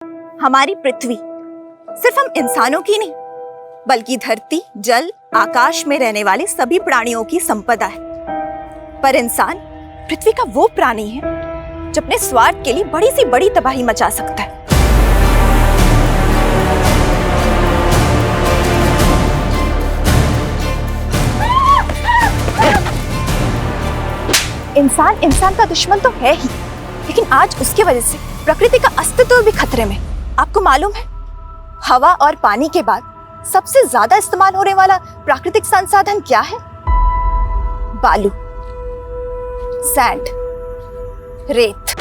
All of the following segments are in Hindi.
हमारी पृथ्वी सिर्फ हम इंसानों की नहीं, बल्कि धरती, जल, आकाश में रहने वाले सभी प्राणियों की संपदा है। पर इंसान पृथ्वी का वो प्राणी है जो अपने स्वार्थ के लिए बड़ी सी बड़ी तबाही मचा सकता है। इंसान का दुश्मन तो है ही, लेकिन आज उसकी वजह से प्रकृति का अस्तित्व भी खतरे में। आपको मालूम है, हवा और पानी के बाद सबसे ज्यादा इस्तेमाल होने वाला प्राकृतिक संसाधन क्या है? बालू, सैंड, रेत।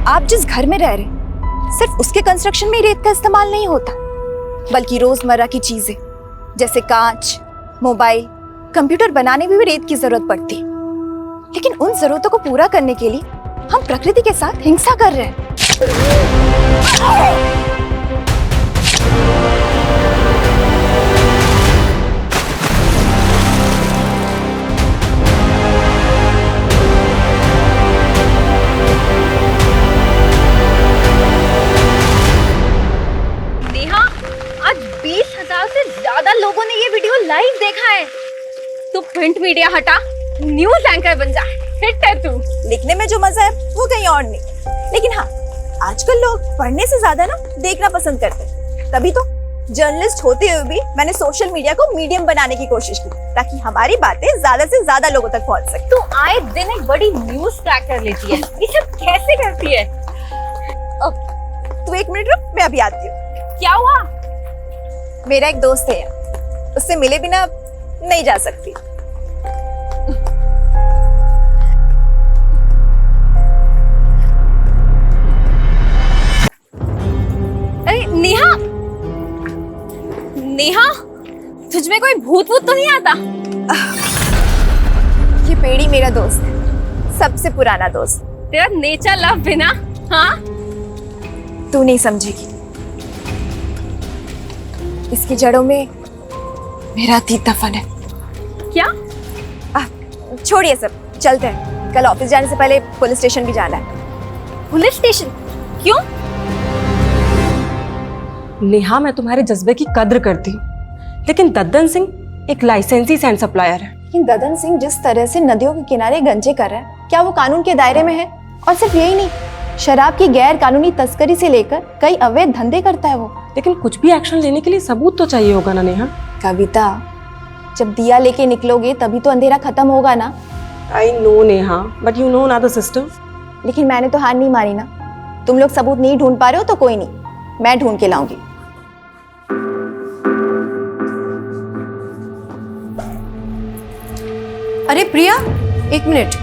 आप जिस घर में रह रहे, सिर्फ उसके कंस्ट्रक्शन में रेत का इस्तेमाल नहीं होता, बल्कि रोजमर्रा की चीजें जैसे कांच, मोबाइल, कंप्यूटर बनाने में भी रेत की जरूरत पड़ती है। लेकिन उन जरूरतों को पूरा करने के लिए हम प्रकृति के साथ हिंसा कर रहे हैं। नेहा, आज 20,000 से ज्यादा लोगों ने ये वीडियो लाइव देखा है। तू प्रिंट मीडिया हटा, न्यूज एंकर बन जा। हिट है तू। लिखने में जो मजा है वो कहीं और नहीं। लेकिन हाँ, आजकल लोग पढ़ने से ज्यादा ना देखना पसंद करते हैं। तभी तो जर्नलिस्ट होते हुए भी मैंने सोशल मीडिया को मीडियम बनाने की कोशिश की, ताकि हमारी बातें ज्यादा से ज्यादा लोगों तक पहुंच सके। तू आए दिन एक बड़ी न्यूज क्रैक कर लेती है। ये सब कैसे करती है? तू एक मिनट रुक, मैं अभी आती हूँ। क्या हुआ? मेरा एक दोस्त है, उससे मिले बिना नहीं जा सकती। अरे नेहा, नेहा, तुझ में कोई भूत वूत तो नहीं आता? ये पेड़ी मेरा दोस्त है, सबसे पुराना दोस्त। तेरा नेचर लव बिना, हाँ? तू नहीं समझेगी, इसकी जड़ों में मेरा अतीत दफन है। क्या? छोड़िए सब, चलते हैं। कल ऑफिस जाने से पहले पुलिस स्टेशन भी जाना है। Police station? क्यों? नेहा, मैं तुम्हारे जज्बे की कद्र करती हूँ, लेकिन दद्दन सिंह एक लाइसेंसी सैंड सप्लायर है। लेकिन ददन सिंह जिस तरह से नदियों के किनारे गंजे कर रहा है, क्या वो कानून के दायरे में है? और सिर्फ यही नहीं, शराब की गैर कानूनी तस्करी से लेकर कई अवैध धंधे करता है वो। लेकिन कुछ भी एक्शन लेने के लिए सबूत तो चाहिए होगा ना नेहा? कविता, जब दिया लेके निकलोगे तभी तो अंधेरा खत्म होगा ना। I know Neha, but you know ना द सिस्टम। लेकिन मैंने तो हार नहीं मानी ना। तुम लोग सबूत नहीं ढूंढ पा रहे हो तो कोई नहीं, मैं ढूंढ के लाऊंगी। अरे प्रिया, एक मिनट,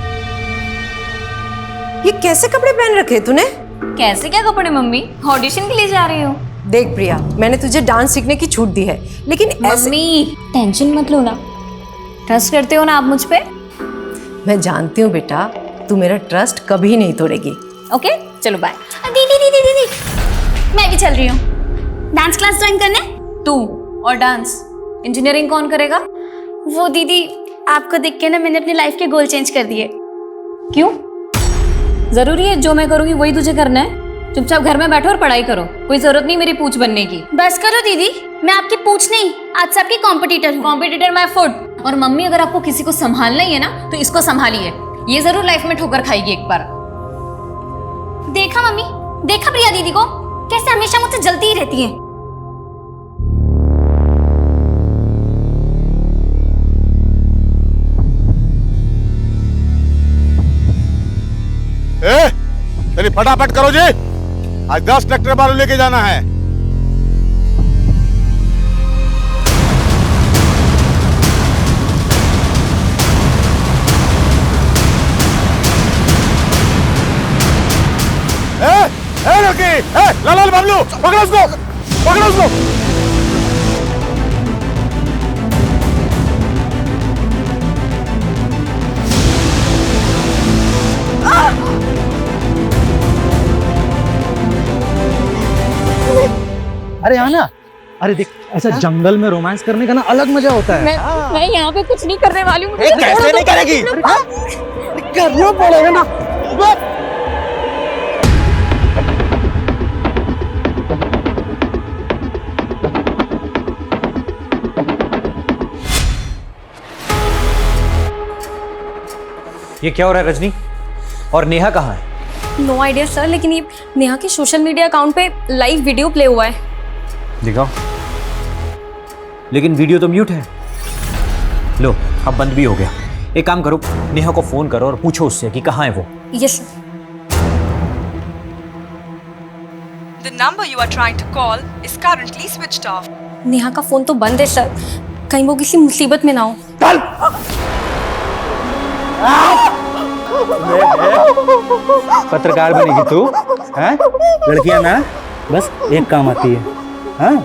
ये कैसे कपड़े पहन रखे तूने? कैसे क्या कपड़े मम्मी? ऑडिशन के लिए जा रही हूँ। देख प्रिया, मैंने तुझे डांस सीखने की छूट दी है, लेकिन ऐसे मम्मी टेंशन मत लो ना, ट्रस्ट करते हो ना आप मुझ पे? मैं जानती हूँ बेटा, तू मेरा ट्रस्ट कभी नहीं तोड़ेगी। ओके, चलो बाय। दीदी दीदी दीदी, मैं भी चल रही हूँ डांस क्लास ज्वाइन करने। तू और डांस, इंजीनियरिंग कौन करेगा? वो दीदी, आपको देख के ना मैंने अपनी लाइफ के गोल चेंज कर दिए। क्यों? जरूरी है जो मैं करूँगी वही तुझे करना है? चुपचाप घर में बैठो और पढ़ाई करो, कोई जरूरत नहीं मेरी पूछ बनने की। बस करो दीदी, मैं आपकी पूछ नहीं, आज सबकी कॉम्पिटिटर हूँ। Competitor my foot. और मम्मी, अगर आपको किसी को संभालना ही है ना तो इसको संभालिए, ये जरूर लाइफ में ठोकर खाएगी एक बार। देखा मम्मी, देखा प्रिया दीदी को कैसे हमेशा मुझसे जलती ही रहती है। चलिए फटाफट करो जी, आज 10 ट्रैक्टर बालू लेके जाना है। लड़की, लाल बाबलू, पकड़ो उसको, पकड़ो उसको। अरे आना, अरे देख ऐसा जंगल में रोमांस करने का ना अलग मजा होता है। मैं यहाँ पे कुछ नहीं करने वाली हूँ। कैसे नहीं करेगी? करना पड़ेगा ना। ये क्या हो रहा है रजनी? और नेहा कहाँ है? नो आइडिया सर, लेकिन ये नेहा के सोशल मीडिया अकाउंट पे लाइव वीडियो प्ले हुआ है। दिखाओ। लेकिन वीडियो तो म्यूट है। लो, अब बंद भी हो गया। एक काम करो, नेहा को फोन करो और पूछो उससे कि कहाँ है वो। Yes sir. The number you are trying to call is currently switched off. Neha का फोन तो बंद है सर, कहीं वो किसी मुसीबत में ना हो। पत्रकार बनेगी तू? हैं? लड़कियां ना बस एक काम आती है। हाँ,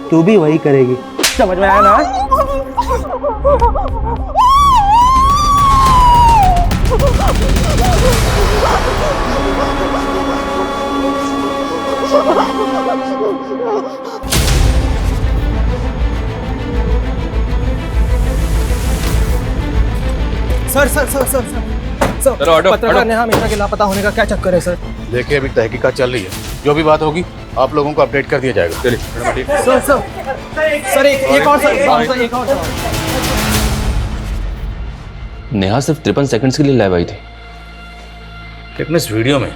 तू भी वही करेगी। समझ में आया ना? सर पत्रकार नेहा मिश्रा के लापता होने का क्या चक्कर है सर? देखिए अभी तहकीकात चल रही है, जो भी बात होगी आप लोगों को अपडेट कर दिया जाएगा। चलिए सर एक और सर। नेहा सिर्फ 53 सेकंड्स के लिए लाइव आई थी, लेकिन इस वीडियो में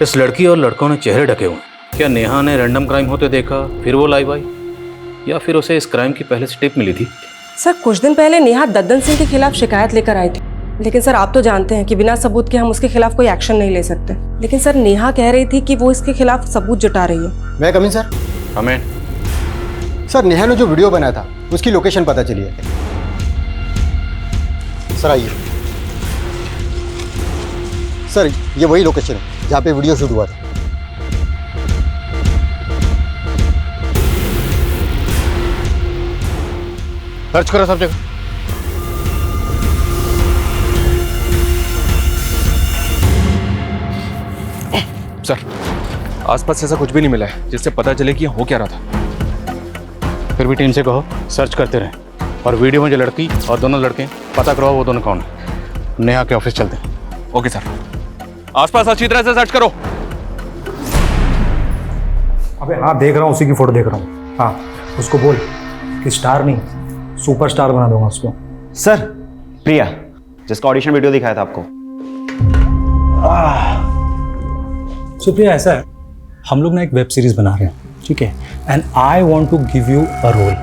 इस लड़की और लड़कों ने चेहरे ढके हुए हैं। क्या नेहा ने रैंडम क्राइम होते देखा फिर वो लाइव आई, या फिर उसे इस क्राइम की पहले से टिप मिली थी? सर कुछ दिन पहले नेहा दद्दन सिंह के खिलाफ शिकायत लेकर आई थी, लेकिन सर आप तो जानते हैं कि बिना सबूत के हम उसके खिलाफ कोई एक्शन नहीं ले सकते। लेकिन सर नेहा कह रही थी कि वो इसके खिलाफ सबूत जुटा रही है। मैं कमिंग सर? हमें सर नेहा ने जो वीडियो बनाया था उसकी लोकेशन पता चली है सर। आइए सर, ये वही लोकेशन है जहाँ पे वीडियो शूट हुआ था। सर्च करो सब जगह। सर आसपास ऐसा कुछ भी नहीं मिला है जिससे पता चले कि हो क्या रहा था। फिर भी टीम से कहो सर्च करते रहें, और वीडियो में जो लड़की और दोनों लड़के पता करवाओ वो दोनों कौन है। नेहा के ऑफिस चलते हैं। ओके सर, आसपास अच्छी तरह से सर्च करो। अबे हाँ, देख रहा हूँ, उसी की फोटो देख रहा हूँ। हाँ, उसको बोल कि स्टार नहीं सुपरस्टार बना दूंगा उसको। सर प्रिया, जिसका ऑडिशन वीडियो दिखाया था आपको। सुप्रिया, ऐसा है, हम लोग ना एक वेब सीरीज बना रहे हैं, ठीक है, and I want to give you a role.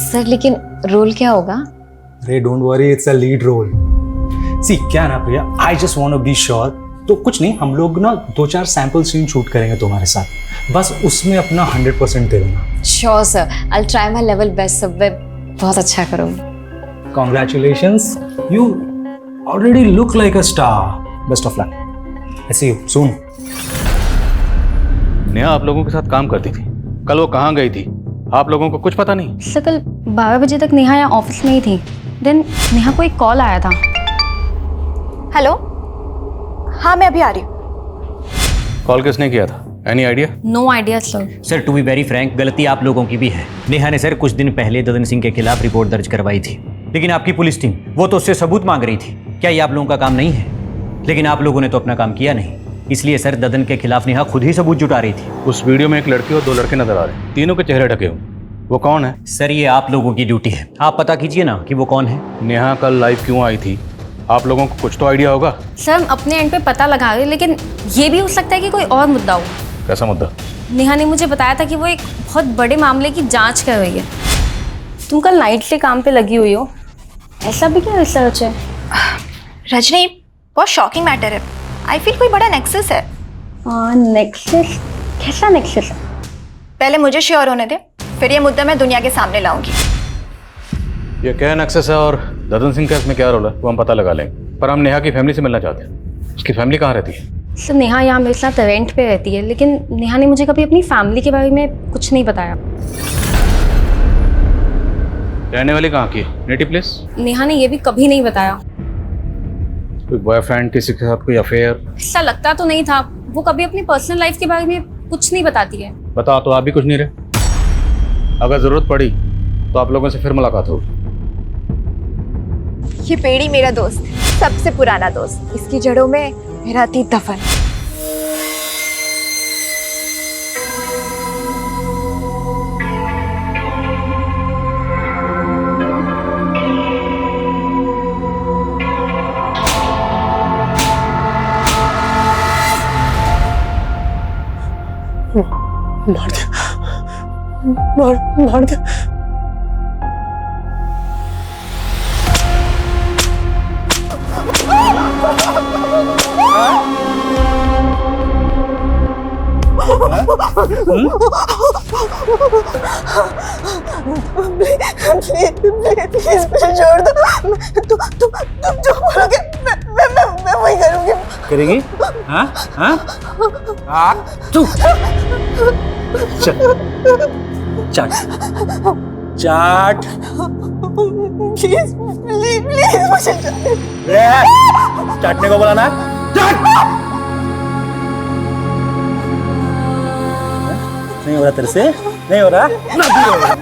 Sir लेकिन रोल क्या होगा? अरे don't worry, it's a lead role. See क्या ना Priya, I just want to be sure. तो कुछ नहीं, हम लोग ना 2-4 सैंपल सीन शूट करेंगे तुम्हारे साथ, बस उसमें अपना 100% दे देना। Sure sir, I will try my level best sir, मैं बहुत अच्छा करूंगी। Congratulations, you already look like a star. Best of luck, I see you soon. Neha आप लोगों के साथ काम करती थी, कल वो कहाँ गई थी आप लोगों को कुछ पता नहीं? सर कल 12 बजे तक नेहा यहाँ ऑफिस में ही थी, देन नेहा को एक कॉल आया था। हेलो, हाँ मैं अभी आ रही हूँ। कॉल किसने किया था? Any idea? No idea sir. Sir to be very frank, गलती आप लोगों की भी है। नेहा ने सर कुछ दिन पहले ददन सिंह के खिलाफ रिपोर्ट दर्ज करवाई थी, लेकिन आपकी पुलिस टीम वो तो उससे सबूत मांग रही थी। क्या ये आप लोगों का काम नहीं है? लेकिन आप लोगों ने तो अपना काम किया नहीं, इसलिए सर ददन के खिलाफ नेहा खुद ही सबूत जुटा रही थी। उस वीडियो में एक लड़की और 2 लड़के नजर आ रहे हैं, तीनों के चेहरे ढके हुए। वो कौन है? सर ये आप लोगों की ड्यूटी है, आप पता कीजिए ना कि वो कौन है। नेहा कल लाइव क्यों आई थी? आप लोगों को कुछ तो आइडिया होगा। सर हम अपने एंड पे पता लगा रहे, लेकिन ये भी हो सकता है कि कोई और मुद्दा हो। कैसा मुद्दा? नेहा ने मुझे बताया था कि वो एक बहुत बड़े मामले की जांच कर रही है। तुम कल नाइट से काम पे लगी हुई हो, ऐसा भी क्या रिसर्च है? रजनी, बहुत शॉकिंग मैटर है। आई फील कोई बड़ा नेक्सस है। नेक्सस? कैसा नेक्सस? पहले मुझे श्योर होने दे, फिर ये मुद्दा मैं दुनिया के सामने लाऊंगी। ये क्या नेक्सस है और ददन सिंह का इसमें क्या रोल है वो हम पता लगा लेंगे, पर हम नेहा की फैमिली से मिलना चाहते हैं। उसकी फैमिली कहाँ रहती है? सर नेहा यहाँ मेरे साथ रेंट पे रहती है, लेकिन नेहा ने मुझे कभी अपनी फैमिली के बारे में कुछ नहीं बताया। रहने वाली कहाँ की है? Native place? नेहा ने ये भी कभी नहीं बताया। कोई बॉयफ्रेंड, किसी के साथ कोई अफेयर? ऐसा लगता तो नहीं था, वो कभी अपनी पर्सनल लाइफ के बारे में कुछ नहीं बताती है। बता तो आप भी कुछ नहीं रहे। अगर ज़रूरत पड़ी तो आप लोगों से फिर मुलाकात होगी। ये पेड़ी मेरा दोस्त, सबसे पुराना दोस्त, इसकी जड़ों में मेरा अतीत दफन। मार दिया, मार दिया। प्लीज मुझे छोड़ दो। तुम जो बोलोगे मैं वही करूंगी। करेगी? हाँ हाँ तू चाट चाट प्लीज मुझे चाटने को बोला ना, चाट। नहीं हो रहा तेरे से, नहीं हो रहा ना, भी हो रहा।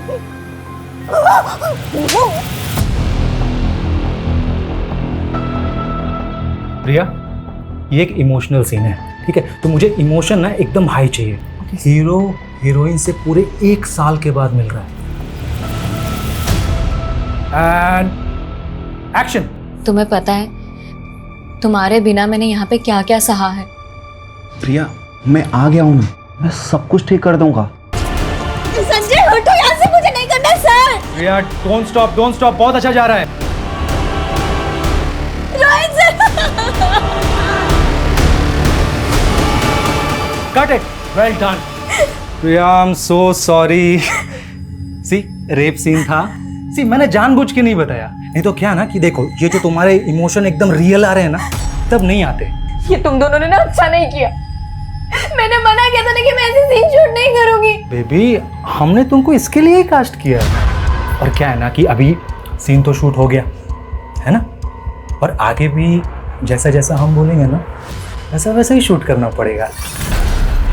प्रिया, ये एक इमोशनल सीन है, ठीक है? तो मुझे इमोशन ना एकदम हाई चाहिए। हीरो हीरोइन से पूरे 1 साल के बाद मिल रहा है। And action. तुम्हें पता है तुम्हारे बिना मैंने यहाँ पे क्या क्या सहा है। प्रिया, मैं आ गया हूँ ना, मैं सब कुछ ठीक कर दूंगा। संजय हटो यहाँ से, मुझे नहीं करना सर। प्रिया डोंट स्टॉप, बहुत अच्छा जा रहा है। Rohit sir. Cut it. Well done. Priya, I'm so sorry. सी रेप सीन था। सी मैंने जानबूझ के नहीं बताया, नहीं तो क्या ना कि देखो ये जो तुम्हारे इमोशन एकदम रियल आ रहे हैं ना, तब नहीं आते। ये तुम दोनों ने ना अच्छा नहीं किया। मैंने मना किया था ना कि मैं ऐसे सीन शूट नहीं करूंगी। बेबी, हमने तुमको इसके लिए ही कास्ट किया है। और क्या है ना कि अभी सीन तो शूट हो गया है ना, और आगे भी जैसा जैसा हम बोलेंगे ना वैसा वैसा ही शूट करना पड़ेगा।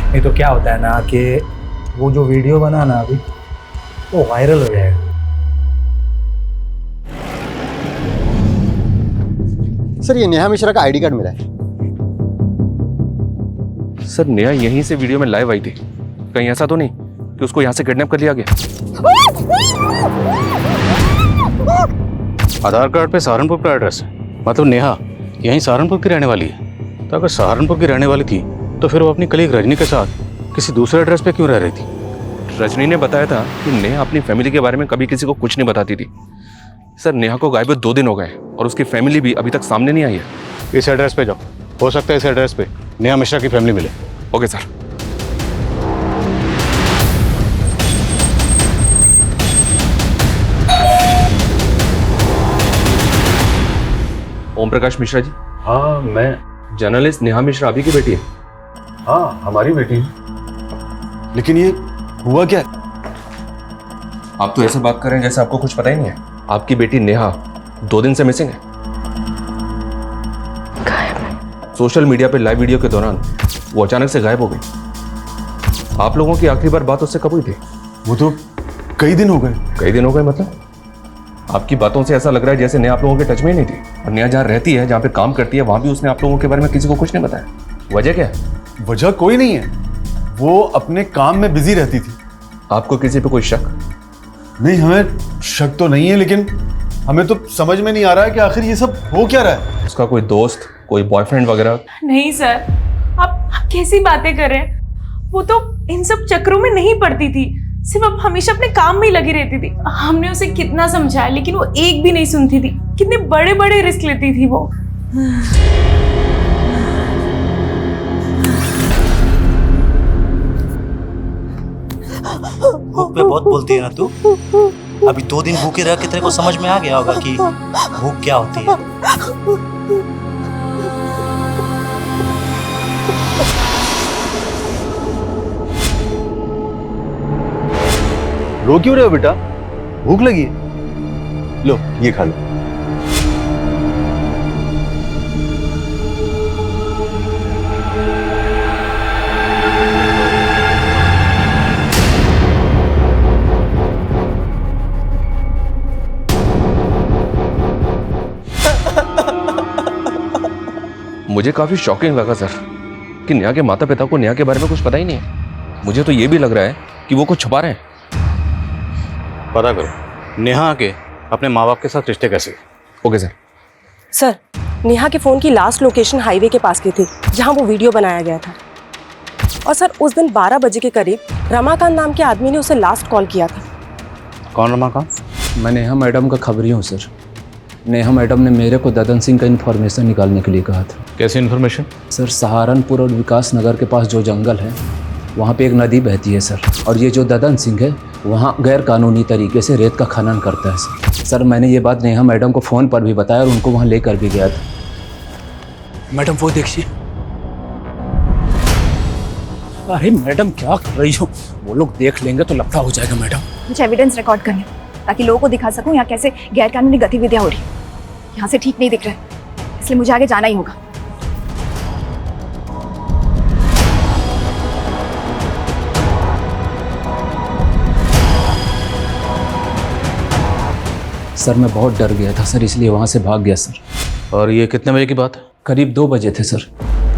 नहीं तो क्या होता है ना कि वो जो वीडियो बना ना अभी वो वायरल हो जाएगा। सर, ये नेहा मिश्रा का आईडी कार्ड मिला है। सर, नेहा यहीं से वीडियो में लाइव आई थी। कहीं ऐसा तो नहीं कि उसको यहाँ से किडनैप कर लिया गया? आधार कार्ड पे सहारनपुर का एड्रेस है, मतलब नेहा यहीं सहारनपुर की रहने वाली है। तो अगर सहारनपुर की रहने वाली थी तो फिर वो अपनी कलीग रजनी के साथ किसी दूसरे एड्रेस पे क्यों रह रही थी? रजनी ने बताया था कि नेहा अपनी फैमिली के बारे में कभी किसी को कुछ नहीं बताती थी। सर, नेहा को गायब 2 दिन हो गए और उसकी फैमिली भी अभी तक सामने नहीं आई है। इस एड्रेस पे जाओ, हो सकता है इस एड्रेस पे नेहा मिश्रा की फैमिली मिले। Okay sir. ओम प्रकाश मिश्रा जी। हाँ, मैं जर्नलिस्ट नेहा मिश्रा अभी की बेटी है। हाँ, हमारी बेटी। लेकिन ये हुआ क्या? आप तो ऐसे बात कर रहे हैं जैसे आपको कुछ पता ही नहीं है। आपकी बेटी नेहा 2 दिन से मिसिंग है। सोशल मीडिया पे लाइव वीडियो के दौरान वो अचानक से गायब हो गई। आप लोगों की आखिरी बार बात उससे कब हुई थी? वो तो कई दिन हो गए। कई दिन हो गए मतलब? आपकी बातों से ऐसा लग रहा है जैसे नेहा आप लोगों के टच में ही नहीं थी। और नेहा जहाँ रहती है, जहाँ पे काम करती है, वहां भी उसने आप लोगों के बारे में किसी को कुछ नहीं बताया। वजह क्या है? वजह कोई नहीं है, वो अपने काम में बिजी रहती थी। आपको किसी पे कोई शक? नहीं, हमें शक तो नहीं है, लेकिन हमें तो समझ में नहीं आ रहा है कि आखिर ये सब हो क्या रहा है। उसका कोई दोस्त, कोई बॉयफ्रेंड वगैरह? नहीं सर, आप कैसी बातें कर रहे हैं? वो तो इन सब चक्रों में नहीं पड़ती थी, सिर्फ अब हमेशा अपने काम में ही लगी रहती थी। हमने उसे कितना समझाया लेकिन वो एक भी नहीं सुनती थी। कितने बड़े बड़े रिस्क लेती थी वो। भूख पे बहुत बोलती है ना तू। अभी 2 दिन भूखे रह के तेरे को समझ में आ गया होगा कि भूख क्या होती है। रो क्यों रहे हो बेटा? भूख लगी है? लो ये खा लो। मुझे काफी शॉकिंग लगा सर कि नेहा के माता पिता को नेहा के बारे में कुछ पता ही नहीं है। मुझे तो ये भी लग रहा है कि वो कुछ छुपा रहे हैं। पता करो नेहा के अपने माँ बाप के साथ रिश्ते कैसे। Okay sir. सर, नेहा के फ़ोन की लास्ट लोकेशन हाईवे के पास की थी जहां वो वीडियो बनाया गया था। और सर उस दिन 12 बजे के करीब रमाकांत नाम के आदमी ने उसे लास्ट कॉल किया था। कौन रमाकांत? मैं नेहा मैडम का खबरी हूँ सर। नेहा मैडम ने मेरे को ददन सिंह का इन्फॉर्मेशन निकालने के लिए कहा था। कैसी इन्फॉर्मेशन? सर सहारनपुर और विकास नगर के पास जो जंगल है वहाँ पे एक नदी बहती है सर, और ये जो ददन सिंह है वहाँ गैर कानूनी तरीके से रेत का खनन करता है सर। सर मैंने ये बात नेहा मैडम को फ़ोन पर भी बताया और उनको वहाँ लेकर भी गया था। मैडम वो देखिए। अरे मैडम क्या कर रही हो? वो लोग देख लेंगे तो लफड़ा हो जाएगा मैडम। मुझे एविडेंस रिकॉर्ड करने ताकि लोगों को दिखा सकूं यहाँ कैसे गैरकानूनी गतिविधियां हो रही। यहाँ से ठीक नहीं दिख रहा है, इसलिए मुझे आगे जाना ही होगा। सर मैं बहुत डर गया था सर, इसलिए वहाँ से भाग गया सर। और ये कितने बजे की बात है? करीब 2 बजे थे सर।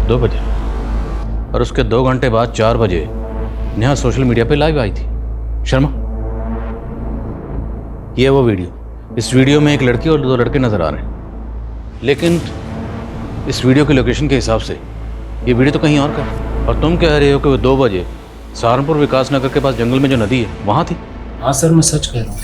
2 बजे? और उसके 2 घंटे बाद 4 बजे नेहा सोशल मीडिया पे लाइव आई थी। शर्मा, ये वो वीडियो। इस वीडियो में एक लड़की और 2 लड़के नजर आ रहे हैं, लेकिन इस वीडियो के लोकेशन के हिसाब से ये वीडियो तो कहीं और का है। और तुम कह रहे हो कि वो 2 बजे सहारनपुर विकास नगर के पास जंगल में जो नदी है वहाँ थी। हाँ सर मैं सच कह रहा हूँ।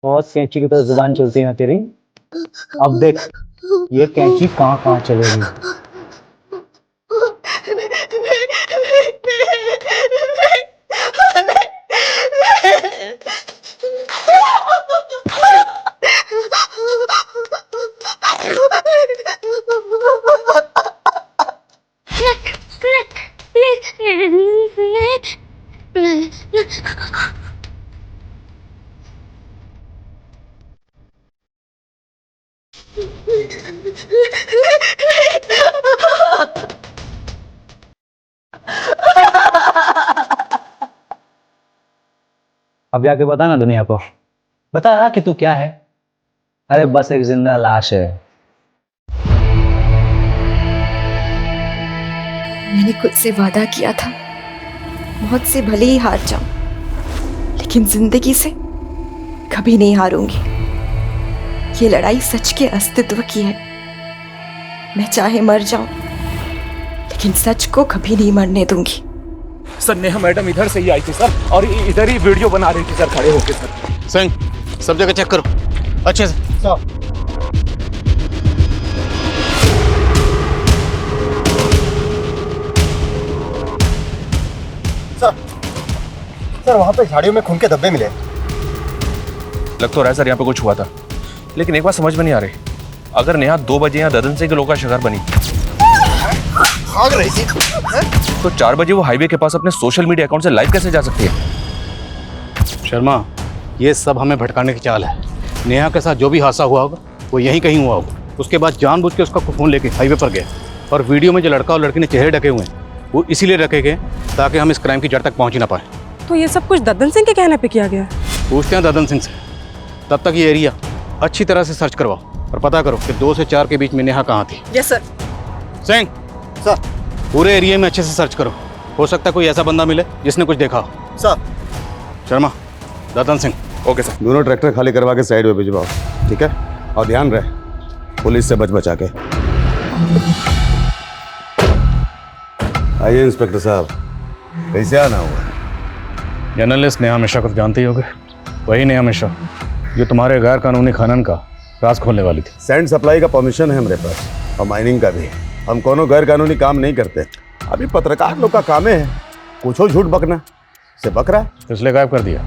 बहुत कैंची की तरह जुबान चलती है तेरी। अब देख ये कैंची कहाँ कहाँ चलेगी। अब जाके बता ना दुनिया को, बता कि तू क्या है। अरे बस एक जिंदा लाश है। मैंने खुद से वादा किया था मौत से भले ही हार जाऊं, लेकिन जिंदगी से कभी नहीं हारूंगी। ये लड़ाई सच के अस्तित्व की है। मैं चाहे मर जाऊं, लेकिन सच को कभी नहीं मरने दूंगी। सर नेहा मैडम इधर से ही आई थी सर, और इधर ही वीडियो बना रही थी सर खड़े होके। सर सिंह सब जगह चेक करो अच्छे से। सर वहाँ पे झाड़ियों में खून के धब्बे मिले। लग तो रहा है सर यहाँ पे कुछ हुआ था, लेकिन एक बात समझ में नहीं आ रही। अगर नेहा 2 बजे यहाँ ददन सिंह के लोग का शिकार बनी भाग रही थी तो 4 बजे वो हाईवे के पास अपने सोशल मीडिया अकाउंट से लाइव कैसे जा सकती है? शर्मा, ये सब हमें भटकाने की चाल है। नेहा के साथ जो भी हादसा हुआ होगा वो यहीं कहीं हुआ होगा। उसके बाद जानबूझ के उसका फ़ोन लेके हाईवे पर गया, और वीडियो में जो लड़का और लड़की ने चेहरे ढके हुए हैं वो इसीलिए रखे गए ताकि हम इस क्राइम की जड़ तक पहुँच ही ना पाए। तो ये सब कुछ ददन सिंह के कहने पे किया गया है? पूछते हैं ददन सिंह से। तब तक ये एरिया अच्छी तरह से सर्च करवाओ और पता करो कि 2 से 4 के बीच में नेहा कहाँ थी। Yes sir. सिंह सर पूरे एरिया में अच्छे से सर्च करो, हो सकता है कोई ऐसा बंदा मिले जिसने कुछ देखा हो। Sir. Sharma, Dadan Singh. Okay sir. दोनों ट्रैक्टर खाली करवा के साइड में भिजवाओ, ठीक है? और ध्यान रहे पुलिस से बच बचा के। आइए इंस्पेक्टर साहब, कैसे आना हुआ? जर्नलिस्ट नेहा मिश्रा को जानते ही होगे। वही नेहा मिश्रा जो तुम्हारे गैर कानूनी खनन का राज खोलने वाली थी। सैंड सप्लाई का परमिशन है हमारे पास, और माइनिंग का भी। हम कोनो गैर कानूनी काम नहीं करते। अभी पत्रकार लोग का काम है कुछ हो झूठ बकना, से बक रहा है इसलिए गायब कर दिया।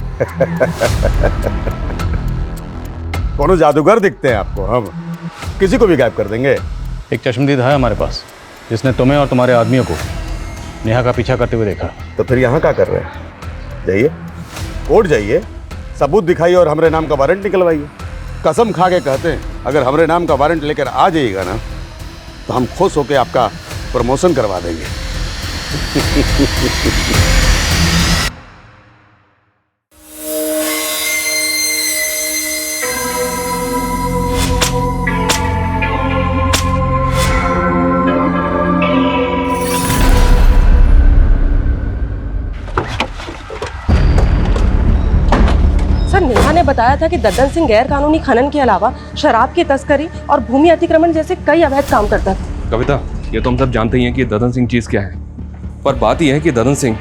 कोनो जादूगर दिखते हैं आपको? हम किसी को भी गायब कर देंगे। एक चश्मदीद है हमारे पास जिसने तुम्हें और तुम्हारे आदमियों को नेहा का पीछा करते हुए देखा। तो फिर यहाँ क्या कर रहे हैं? जाइए। कोर्ट जाइए, सबूत दिखाइए और हमरे नाम का वारंट निकलवाइए। कसम खा के कहते हैं, अगर हमरे नाम का वारंट लेकर आ जाइएगा ना, तो हम खुश होकर आपका प्रमोशन करवा देंगे। सर, नेहा ने बताया था कि दद्दन सिंह गैर कानूनी खनन के अलावा शराब की तस्करी और भूमि अतिक्रमण जैसे कई अवैध काम करता था। कविता, ये तो हम सब जानते ही हैं कि ददन सिंह चीज़ क्या है, पर बात यह है कि ददन सिंह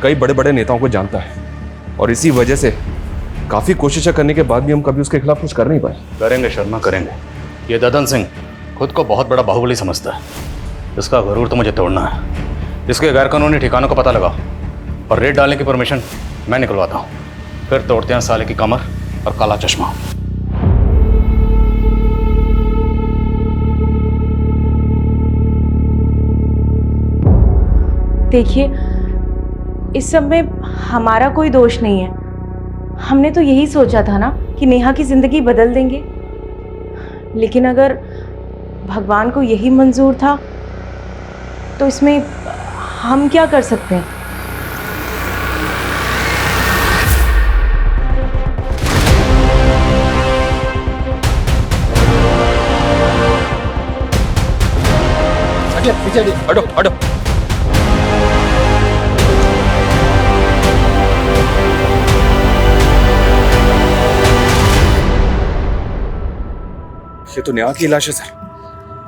कई बड़े बड़े नेताओं को जानता है और इसी वजह से काफ़ी कोशिशें करने के बाद भी हम कभी उसके खिलाफ कुछ कर नहीं पाए। करेंगे शर्मा, करेंगे। ये ददन सिंह खुद को बहुत बड़ा बाहुबली समझता है। इसका गरूर तो मुझे तोड़ना है। इसके गैरकानूनी ठिकानों का पता लगाओ और रेड डालने की परमिशन मैं निकलवाता हूँ। फिर तोड़ते हैं साले की कमर और काला चश्मा। देखिए, इस सब में हमारा कोई दोष नहीं है। हमने तो यही सोचा था ना कि नेहा की जिंदगी बदल देंगे, लेकिन अगर भगवान को यही मंजूर था तो इसमें हम क्या कर सकते हैं। पीछे हटो हटो। ये तो नेहा की लाश है सर,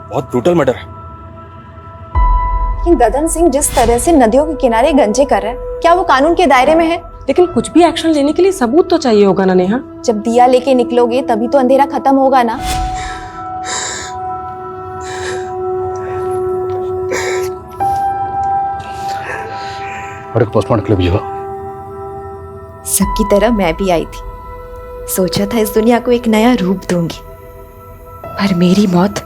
बहुत ब्रूटल मर्डर है। लेकिन ददन सिंह जिस तरह से नदियों के किनारे गंजे कर रहा है, क्या वो कानून के दायरे में है? लेकिन कुछ भी एक्शन लेने के लिए सबूत तो चाहिए होगा ना नेहा। जब दिया लेके निकलोगे तभी तो अंधेरा खत्म होगा ना। और एक पोस्टमार्टम के लिए भेजो। सबकी तरह मैं भी आई थी, सोचा था इस दुनिया को एक नया रूप दूंगी, पर मेरी मौत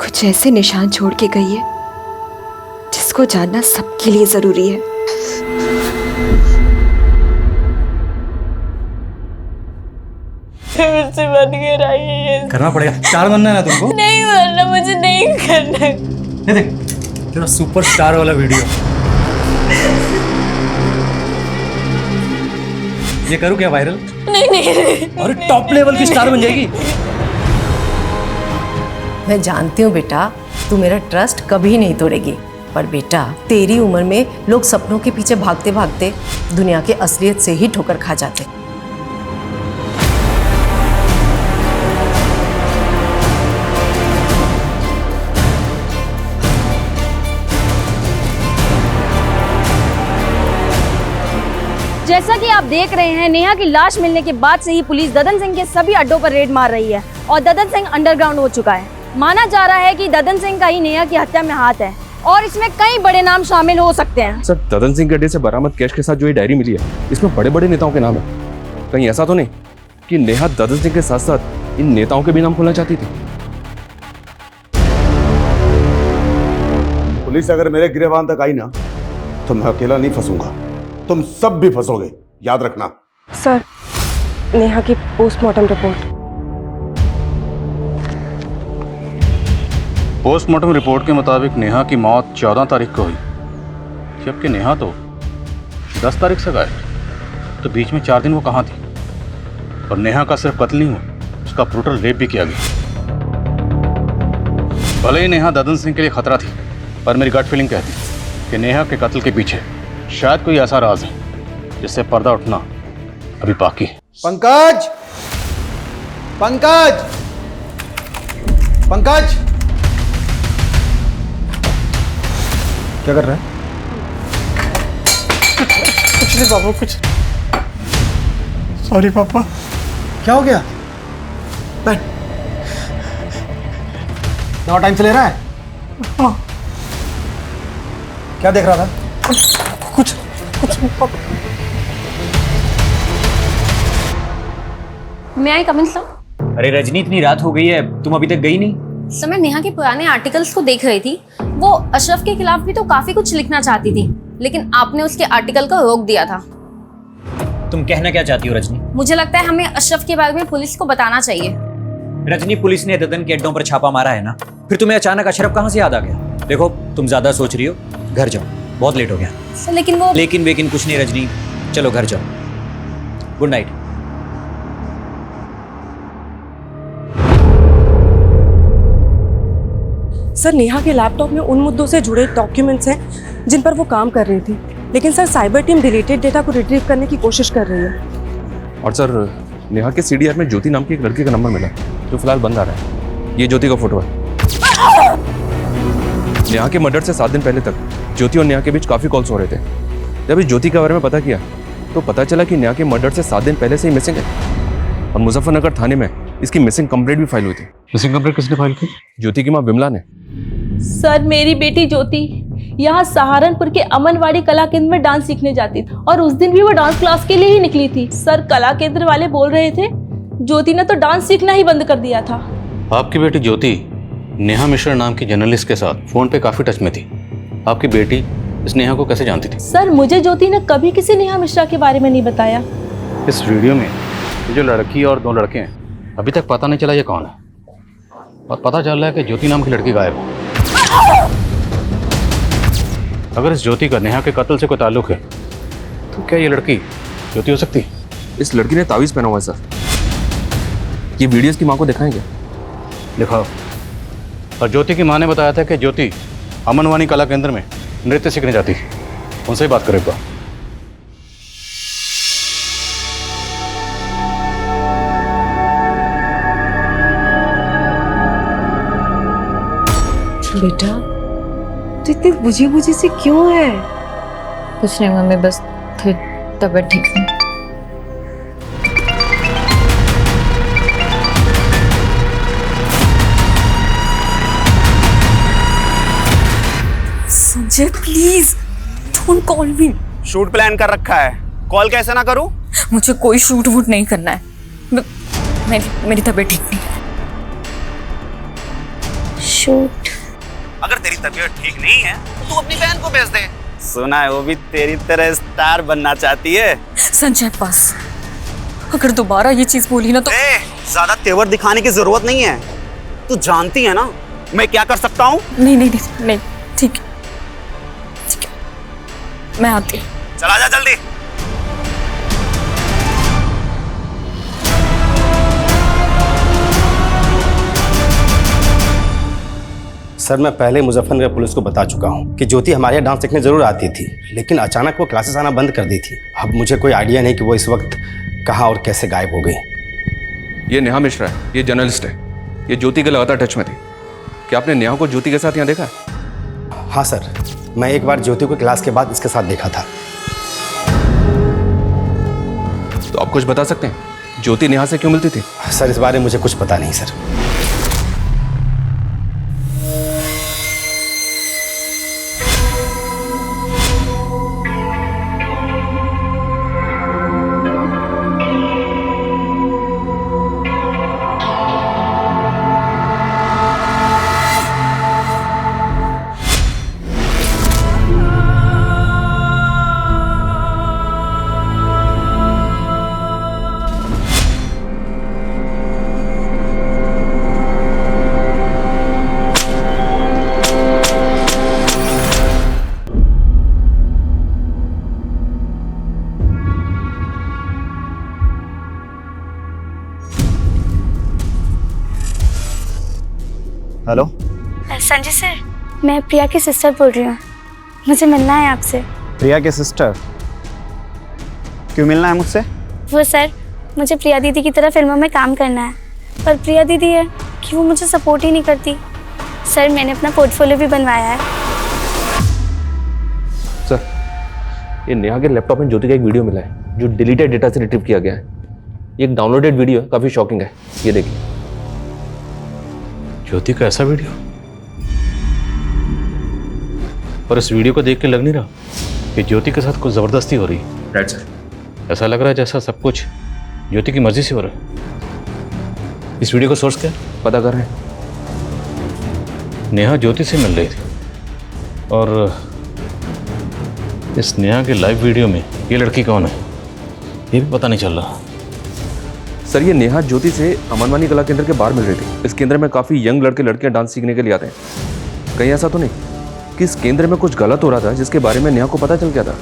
कुछ ऐसे निशान छोड़ के गई है जिसको जानना सबके लिए जरूरी है। मुझसे बन के रही करना पड़ेगा। स्टार बनना है ना तुमको? नहीं बनना, मुझे नहीं करना। ये देख तेरा सुपरस्टार वाला वीडियो। ये करूँ क्या वायरल? नहीं नहीं। और टॉप लेवल की स्टार बन जाएगी। मैं जानती हूँ बेटा, तू मेरा ट्रस्ट कभी नहीं तोड़ेगी, पर बेटा तेरी उम्र में लोग सपनों के पीछे भागते भागते दुनिया के असलियत से ही ठोकर खा जाते। जैसा कि आप देख रहे हैं, नेहा की लाश मिलने के बाद से ही पुलिस ददन सिंह के सभी अड्डों पर रेड मार रही है और ददन सिंह अंडरग्राउंड हो चुका है। माना जा रहा है कि ददन सिंह का ही नेहा की हत्या में हाथ है और इसमें कई बड़े नाम शामिल हो सकते हैं। सर, ददन सिंह के अड्डे से बरामद कैश के साथ जो ये डायरी मिली है, इसमें बड़े बड़े नेताओं के नाम है। कहीं ऐसा तो नहीं कि नेहा ददन सिंह के साथ साथ इन नेताओं के भी नाम खोलना चाहती थी? पुलिस अगर मेरे गिरबान तक आई ना, तो मैं अकेला नहीं फंसूंगा, तुम सब भी फंसोगे, याद रखना। सर, नेहा की पोस्टमार्टम रिपोर्ट। पोस्टमार्टम रिपोर्ट के मुताबिक नेहा की मौत 14 तारीख को हुई, जबकि नेहा तो 10 तारीख से गायब। तो बीच में 4 दिन वो कहाँ थी? और नेहा का सिर्फ कत्ल नहीं हुआ, उसका ब्रूटल रेप भी किया गया। भले ही नेहा ददन सिंह के लिए खतरा थी, पर मेरी गट फीलिंग कहती है कि नेहा के कत्ल के पीछे शायद कोई ऐसा राज है जिससे पर्दा उठना अभी बाकी है। पंकज, पंकज, पंकज, क्या कर रहा है? कुछ नहीं पापा, कुछ। सॉरी पापा। क्या हो गया? बैठ। दवा टाइम से ले रहा है? हाँ। क्या देख रहा था? कुछ नहीं पापा। मैं आई कमिंग सर? अरे रजनी, इतनी रात हो गई है, तुम अभी तक गई नहीं? सर, मैं नेहा के पुराने आर्टिकल्स को देख रही थी। वो अशरफ के खिलाफ भी तो काफी कुछ लिखना चाहती थी, लेकिन आपने उसके आर्टिकल को रोक दिया था। तुम कहना क्या चाहती हो रजनी? मुझे लगता है हमें अशरफ के बारे में पुलिस को बताना चाहिए। रजनी, पुलिस ने ददन के अड्डों पर छापा मारा है ना, फिर तुम्हें अचानक अशरफ कहाँ से याद आ गया? देखो, तुम ज्यादा सोच रही हो, घर जाओ, बहुत लेट हो गया। लेकिन वो लेकिन कुछ नहीं रजनी, चलो घर जाओ। Good night. सर, नेहा के लैपटॉप में उन मुद्दों से जुड़े डॉक्यूमेंट्स हैं जिन पर वो काम कर रही थी, लेकिन sir cyber team deleted data को रिट्रीव करने की कोशिश कर रही है। और सर, नेहा के सीडीआर में ज्योति नाम की एक लड़की का नंबर मिला जो फिलहाल बंद आ रहा है। ये ज्योति का फोटो है। नेहा के मर्डर से 7 दिन पहले तक ज्योति और नेहा के बीच काफ़ी कॉल्स हो रहे थे। जब इस ज्योति के बारे में पता किया तो पता चला कि नेहा के मर्डर से 7 दिन पहले से ही मिसिंग है और मुजफ्फरनगर थाने में इसकी मिसिंग कंप्लेंट भी फाइल हुई थी। मिसिंग कंप्लेंट किसने फाइल की? ज्योति की माँ विमला ने। सर, मेरी बेटी ज्योति यहाँ सहारनपुर के अमनवाड़ी कला केंद्र में डांस सीखने जाती थी और उस दिन भी वो डांस क्लास के लिए ही निकली थी। सर, कला केंद्र वाले बोल रहे थे ज्योति ने तो डांस सीखना ही बंद कर दिया था। आपकी बेटी ज्योति नेहा मिश्रा नाम की जर्नलिस्ट के साथ फोन पे काफी टच में थी। आपकी बेटी इस नेहा को कैसे जानती थी? सर, मुझे ज्योति ने कभी किसी नेहा मिश्रा के बारे में नहीं बताया। इस वीडियो में ये जो लड़की और 2 लड़के हैं, अभी तक पता नहीं चला ये कौन है, और पता चल रहा है कि ज्योति नाम की लड़की गायब है। अगर इस ज्योति का नेहा के कत्ल से कोई ताल्लुक है तो क्या ये लड़की ज्योति हो सकती है? इस लड़की ने तावीज़ पहना हुआ है सर। ये वीडियो इसकी माँ को दिखाएंगे? दिखाओ। और ज्योति की माँ ने बताया था कि ज्योति अमनवाणी कला केंद्र में नृत्य सीखने जाती है। उनसे ही बात करेगा। बेटा, तो इतनी बुझी बुझी सी क्यों है? कुछ नहीं मम्मी, बस थोड़ी तबीयत ठीक नहीं। Sanjay, please don't call me. Shoot plan कर रखा है, कॉल कैसे ना करूं? मुझे कोई शूट वूट नहीं करना है। मेरी तबीयत ठीक नहीं है। शूट? अगर तेरी तबीयत ठीक नहीं है तो तू अपनी बहन को भेज दे। सुना है वो भी तेरी तरह स्टार बनना चाहती है। संजय, बस अगर दोबारा ये चीज बोली ना तो ज्यादा तेवर दिखाने की जरूरत नहीं है। तू जानती है ना मैं क्या कर सकता हूँ। नहीं, ठीक है, मैं आती हूँ। चला जा जल्दी। सर, मैं पहले मुजफ्फरनगर पुलिस को बता चुका हूँ कि ज्योति हमारे यहाँ डांस सीखने जरूर आती थी, लेकिन अचानक वो क्लासेस आना बंद कर दी थी। अब मुझे कोई आइडिया नहीं कि वो इस वक्त कहाँ और कैसे गायब हो गई। ये नेहा मिश्रा है, ये जर्नलिस्ट है, ये ज्योति के लगातार टच में थी। क्या आपने नेहा को ज्योति के साथ यहाँ देखा? हाँ सर, मैं एक बार ज्योति को क्लास के बाद इसके साथ देखा था। तो आप कुछ बता सकते हैं, ज्योति नेहा से क्यों मिलती थी? सर, इस बारे में मुझे कुछ पता नहीं सर। हेलो संजय सर, मैं प्रिया की सिस्टर बोल रही हूँ। मुझे मिलना है आपसे। प्रिया के सिस्टर? क्यों मिलना है मुझसे? वो सर, मुझे प्रिया दीदी की तरह फिल्मों में काम करना है, पर प्रिया दीदी है कि वो मुझे सपोर्ट ही नहीं करती। सर, मैंने अपना पोर्टफोलियो भी बनवाया है। सर, ये नेहा के लैपटॉप में ज्योति का एक वीडियो मिला है जो डिलीटेड डेटा से रिट्रीव किया गया है। ये एक डाउनलोडेड वीडियो है, काफ़ी शॉकिंग है। ये देखिए। ज्योति का ऐसा वीडियो? पर इस वीडियो को देख के लग नहीं रहा कि ज्योति के साथ कुछ जबरदस्ती हो रही है। Right sir. ऐसा लग रहा है जैसा सब कुछ ज्योति की मर्जी से हो रहा है। इस वीडियो का सोर्स क्या? पता कर रहे हैं। नेहा ज्योति से मिल रही थी और इस नेहा के लाइव वीडियो में ये लड़की कौन है ये भी पता नहीं चल रहा। सर ये नेहा ज्योति से अमनवानी कला केंद्र के बाहर मिल रही थी। इस केंद्र में काफ़ी यंग लड़के लड़कियां डांस सीखने के लिए आते हैं। कहीं ऐसा तो नहीं कि इस केंद्र में कुछ गलत हो रहा था जिसके बारे में नेहा को पता चल गया था?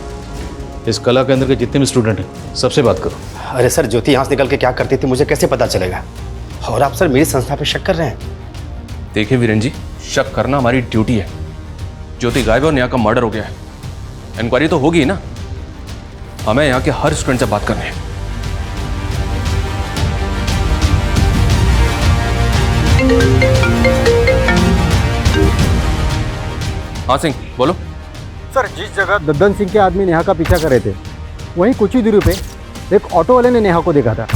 इस कला केंद्र के जितने भी स्टूडेंट हैं सबसे बात करो। अरे सर, ज्योति यहाँ से निकल के क्या करती थी मुझे कैसे पता चलेगा? और आप सर मेरी संस्था पे शक कर रहे हैं? देखिए वीरेन जी, शक करना हमारी ड्यूटी है। ज्योति गायब और नेहा का मर्डर हो गया है, इंक्वायरी तो होगी ना। हमें यहाँ के हर स्टूडेंट से बात करनी है। हाँ सिंह बोलो। सर, जिस जगह दद्दन सिंह के आदमी नेहा का पीछा कर रहे थे वहीं कुछ ही दूरी पे एक ऑटो वाले ने नेहा को देखा था।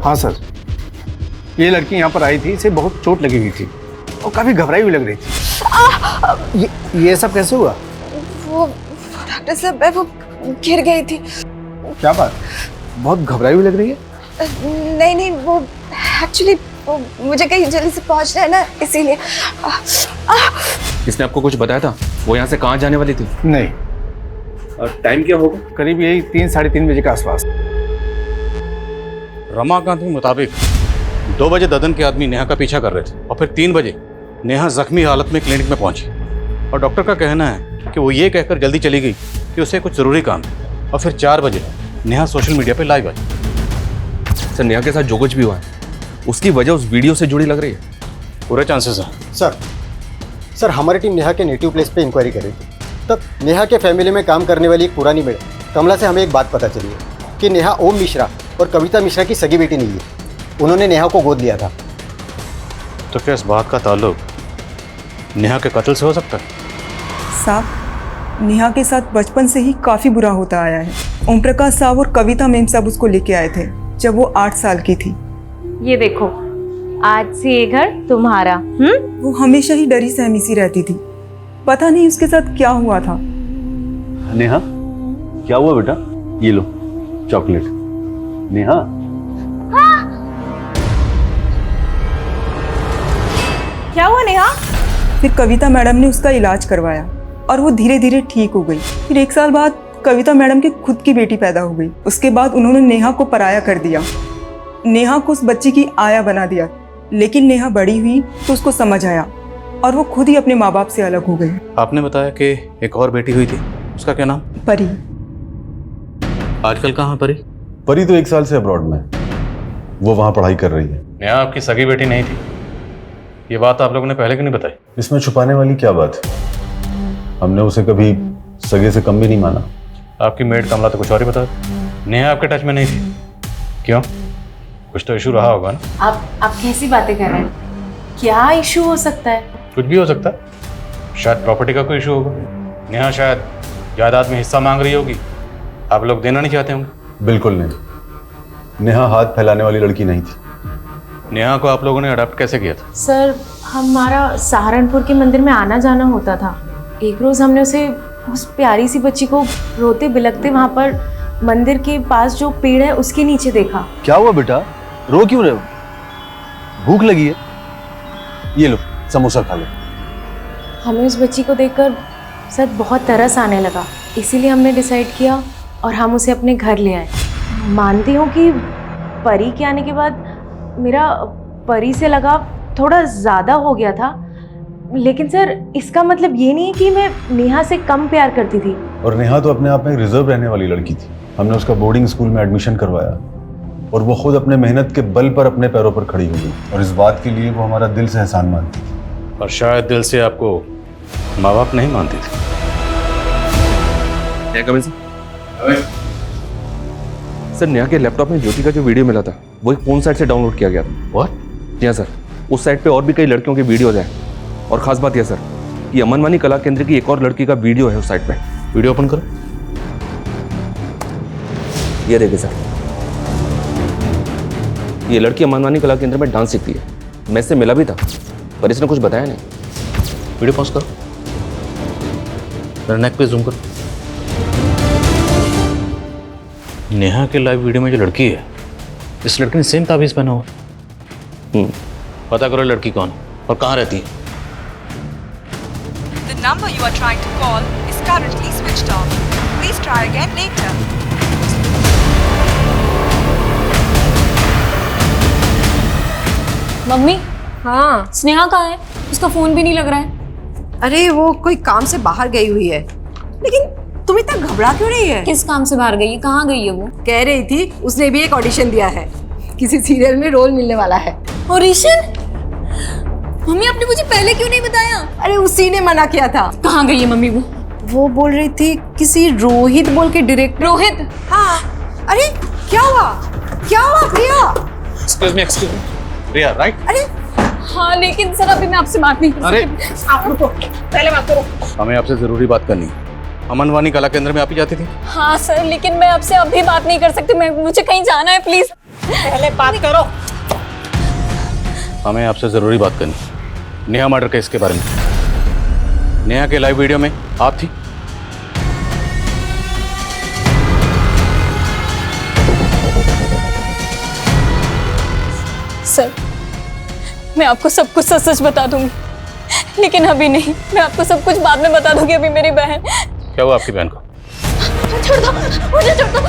हाँ सर, ये लड़की यहाँ पर आई थी, इसे बहुत चोट लगी हुई थी और काफी घबराई हुई लग रही थी। ये सब कैसे हुआ? वो डॉक्टर साहब, वो गिर गई थी। क्या बात, बहुत घबराई हुई लग रही है? नहीं नहीं, वो एक्चुअली मुझे कहीं जल्दी से पहुंचना है ना, इसीलिए। इसने आपको कुछ बताया था वो यहाँ से कहाँ जाने वाली थी? नहीं। और टाइम क्या होगा? करीब यही 3 साढ़े 3 बजे के आसपास। रमाकांत के मुताबिक 2 बजे ददन के आदमी नेहा का पीछा कर रहे थे और फिर 3 बजे नेहा जख्मी हालत में क्लिनिक में पहुंची और डॉक्टर का कहना है कि वो ये कहकर जल्दी चली गई कि उसे कुछ ज़रूरी काम है। और फिर 4 बजे नेहा सोशल मीडिया पे लाइव आई। सर, नेहा के साथ जो कुछ भी हुआ है उसकी वजह उस वीडियो से जुड़ी लग रही है। पूरे चांसेस हैं। सर हमारी टीम नेहा के नेटिव प्लेस पे इंक्वायरी कर रही थी। तब नेहा के फैमिली में काम करने वाली एक पुरानी मेड कमला से हमें एक बात पता चली है कि नेहा ओम मिश्रा और कविता मिश्रा की सगी बेटी नहीं है। उन्होंने नेहा को गोद लिया था। तो क्या इस बात का ताल्लुक नेहा के कत्ल से हो सकता है? साहब, नेहा के साथ बचपन से ही काफ़ी बुरा होता आया है। ओम प्रकाश साहब और कविता मैम साहब उसको लेके आए थे जब वो 8 साल की थी। ये देखो, आज से ये घर तुम्हारा। वो हमेशा ही डरी सहमी सी रहती थी। पता नहीं उसके साथ क्या हुआ था। नेहा, क्या हुआ बेटा? ये लो चॉकलेट। नेहा, क्या हुआ नेहा? फिर कविता मैडम ने उसका इलाज करवाया और वो धीरे धीरे ठीक हो गई। फिर 1 साल बाद कविता मैडम की खुद की बेटी पैदा हो गई। उसके बाद उन्होंने नेहा को पराया कर दिया। नेहा को उस बच्ची की आया बना दिया। लेकिन नेहा बड़ी हुई तो उसको समझ आया और वो खुद ही अपने माँ बाप से अलग हो गई। आपने बताया कि एक और बेटी हुई थी, उसका क्या नाम? परी। आजकल कहाँ परी? परी तो 1 साल से अब्रॉड में, वो वहाँ पढ़ाई कर रही है। नेहा आपकी सगी बेटी नहीं थी, ये बात आप लोगों ने पहले क्यों नहीं बताई? इसमें छुपाने वाली क्या बात है? हमने उसे कभी सगे से कम भी नहीं माना। आपकी मेड कमला तो कुछ और ही बता। नेहा आपके टच में नहीं थी, क्यों? कुछ तो इशू रहा होगा ना? आप कैसी बातें कर रहे हैं? क्या इशू हो सकता है? कुछ भी हो सकता है। शायद प्रॉपर्टी का कोई इशू होगा। नेहा शायद जायदाद में हिस्सा मांग रही होगी, आप लोग देना नहीं चाहते होंगे। बिल्कुल नहीं, नेहा हाथ फैलाने वाली लड़की नहीं थी। नेहा को आप लोगों ने अडॉप्ट कैसे किया था? सर, हमारा सहारनपुर के मंदिर में आना जाना होता था। एक रोज हमने उसे, उस प्यारी सी बच्ची को रोते बिलखते वहाँ पर मंदिर के पास जो पेड़ है उसके नीचे देखा। क्या हुआ बेटा? रो क्यों रहे हो? भूख लगी है? ये लो समोसा खा लो। हमें उस बच्ची को देखकर सच बहुत तरस आने लगा, इसीलिए हमने डिसाइड किया और हम उसे अपने घर ले आए। मानती हूँ कि परी के आने के बाद मेरा परी से लगाव थोड़ा ज़्यादा हो गया था, लेकिन सर इसका मतलब ये नहीं है कि मैं नेहा से कम प्यार करती थी। और नेहा तो अपने आप में रिजर्व रहने वाली लड़की थी। हमने उसका बोर्डिंग स्कूल में एडमिशन करवाया और वो खुद अपने मेहनत के बल पर अपने पैरों पर खड़ी हुई और इस बात के लिए वो हमारा दिल से एहसान मानती थी। और शायद दिल से आपको माँ बाप नहीं मानती थी। सर, नेहा के लैपटॉप में ज्योति का जो वीडियो मिला था वो एक फोन साइट से डाउनलोड किया गया था। व्हाट? जी हाँ सर, उस साइट पे और भी कई लड़कियों के वीडियोज हैं। और खास बात यह सर, ये अमनवानी कला केंद्र की एक और लड़की का वीडियो है उस साइट पे। वीडियो ओपन करो। ये देखिए सर, ये लड़की अमनवानी कला केंद्र में डांस सीखती है। मैं इससे मिला भी था पर इसने कुछ बताया नहीं। वीडियो पॉज करो, मेरा नेक पे जूम करो। नेहा के लाइव वीडियो में जो लड़की है, इस लड़की ने सेम ताबीज पहना हुआ। पता करो लड़की कौन और कहाँ रहती है। number you are trying to call is currently switched off. Please try again later. Mummy. हाँ, स्नेहा कहाँ है? उसका फोन भी नहीं लग रहा है। अरे वो कोई काम से बाहर गई हुई है। लेकिन तुम इतना घबरा क्यों रही है? किस काम से बाहर गई है? कहाँ गई है वो? कह रही थी उसने भी एक ऑडिशन दिया है, किसी सीरियल में रोल मिलने वाला है। ऑडिशन? मम्मी आपने मुझे पहले क्यों नहीं बताया? अरे उसी ने मना किया था। कहाँ गई है मम्मी वो? वो बोल रही थी किसी रोहित बोल के डायरेक्टर। रोहित? हाँ। अरे क्या हुआ? क्या हुआ प्रिया? एक्सक्यूज मी, प्रिया, राइट? अरे हाँ, लेकिन सर अभी मैं आपसे बात नहीं कर सकती। अरे आप रुको, पहले बात करो। हमें आपसे जरूरी बात करनी है। अमनवानी कला केंद्र में आप ही जाती थी? हाँ सर, लेकिन मैं आपसे अभी बात नहीं कर सकती। मुझे कहीं जाना है, प्लीज पहले बात करो। हमें आपसे जरूरी बात करनी है, नेहा मर्डर केस के बारे में। नेहा के लाइव वीडियो में आप थी? सर, मैं आपको सब कुछ सच सच बता दूंगी, लेकिन अभी नहीं। मैं आपको सब कुछ बाद में बता दूंगी। अभी मेरी बहन। क्या हुआ आपकी बहन को? छोड़ दो मुझे, छोड़ दो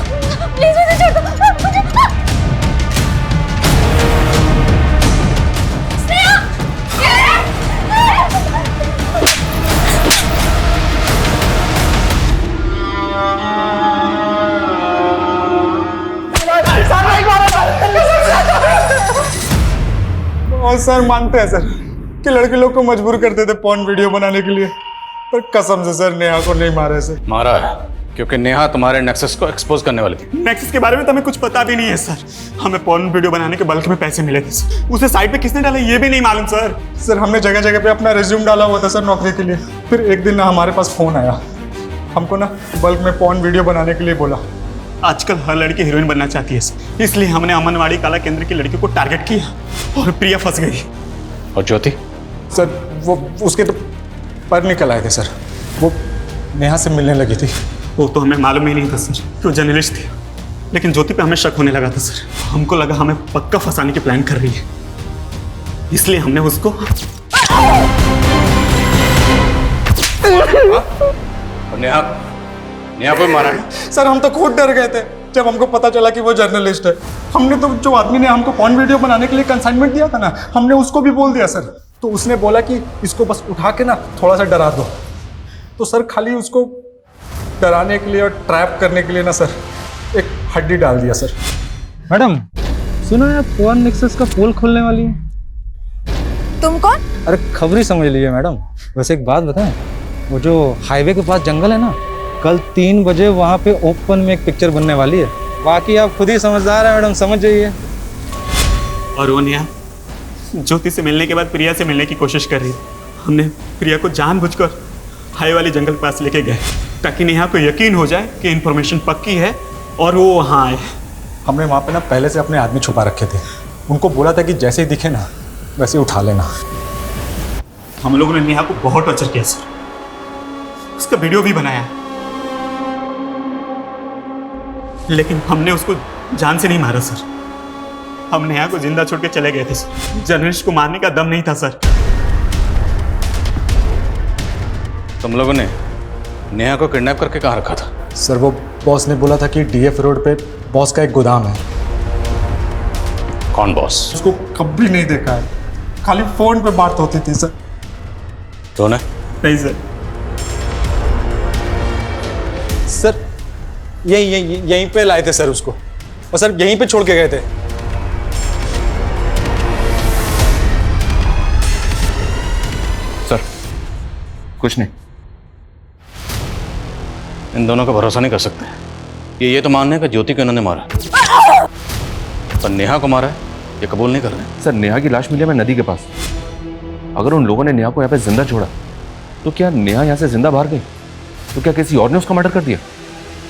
प्लीज, मुझे छोड़ दो मुझे। और सर मानते हैं सर कि लड़के लोग को मजबूर करते थे पॉर्न वीडियो बनाने के लिए, पर कसम से सर नेहा को नहीं मारे सर। मारा है क्योंकि नेहा तुम्हारे नेक्सस को एक्सपोज करने वाली थी। नेक्सस के बारे में तो हमें कुछ पता भी नहीं है सर। हमें पॉर्न वीडियो बनाने के बल्क में पैसे मिले थे सर। उसे साइट पे किसने डाला ये भी नहीं मालूम सर। सर हमने जगह जगह पे अपना रिज्यूम डाला हुआ था सर नौकरी के लिए। फिर एक दिन ना हमारे पास फोन आया, हमको ना बल्क में पॉर्न वीडियो बनाने के लिए बोला। आजकल हर लड़की हीरोइन बनना चाहती है सर, इसलिए हमने अमनवाड़ी कला केंद्र की लड़कियों को टारगेट किया और प्रिया फंस गई। और ज्योति? सर वो उसके तो पर निकल आए थे सर, वो नेहा से मिलने लगी थी। वो तो हमें मालूम ही नहीं था सर कि वो जर्नलिस्ट थी, लेकिन ज्योति पे हमें शक होने लगा था सर। हमको लगा हमें पक्का फंसाने की प्लान कर रही है, इसलिए हमने उसको नेहा को मारा है। सर हम तो खुद डर गए थे जब हमको पता चला कि वो जर्नलिस्ट है। हमने तो जो आदमी ने हमको पॉर्न वीडियो बनाने के लिए कंसाइनमेंट दिया था ना, हमने उसको भी बोल दिया सर। तो उसने बोला कि इसको बस उठा के ना थोड़ा सा डरा दो। तो सर खाली उसको डराने के लिए और ट्रैप करने के लिए ना सर एक हड्डी डाल दिया सर। मैडम सुनो यार, पॉर्न नेक्सस का पोल खोलने वाली है। तुम कौन? अरे खबरी समझ लीजिए मैडम। वैसे एक बात बताएं, वो जो हाईवे के पास जंगल है ना, कल 3 बजे वहाँ पे ओपन में एक पिक्चर बनने वाली है। बाकी आप खुद ही समझदार है मैडम, समझ जाइए। और वो नेहा ज्योति से मिलने के बाद प्रिया से मिलने की कोशिश कर रही है। हमने प्रिया को जानबूझकर हाई वाली जंगल के पास लेके गए ताकि नेहा को यकीन हो जाए कि इन्फॉर्मेशन पक्की है और वो वहाँ आए। हमने वहाँ पे ना पहले से अपने आदमी छुपा रखे थे। उनको बोला था कि जैसे ही दिखे ना वैसे ही उठा लेना। हम लोगों ने नेहा को बहुत टॉर्चर किया सर, उसका वीडियो भी बनाया, लेकिन हमने उसको जान से नहीं मारा सर। हम नेहा को जिंदा छोड़ के चले गए थे सर। जर्नलिस्ट को मारने का दम नहीं था सर। तुम लोगों ने नेहा को किडनैप करके कहाँ रखा था? सर वो बॉस ने बोला था कि डीएफ रोड पे बॉस का एक गोदाम है। कौन बॉस? उसको कभी नहीं देखा है, खाली फोन पे बात होती थी सर। तो नहीं सर। सर यहीं पे लाए थे सर उसको, और सर यहीं पे छोड़ के गए थे। सर कुछ नहीं। इन दोनों का भरोसा नहीं कर सकते। ये तो मानने का ज्योति को इन्होंने मारा, पर नेहा को मारा है ये कबूल नहीं कर रहे। सर नेहा की लाश मिली है नदी के पास। अगर उन लोगों ने नेहा को यहाँ पे जिंदा छोड़ा तो क्या नेहा यहाँ से जिंदा बाहर गई? तो क्या किसी और ने उसका मर्डर कर दिया?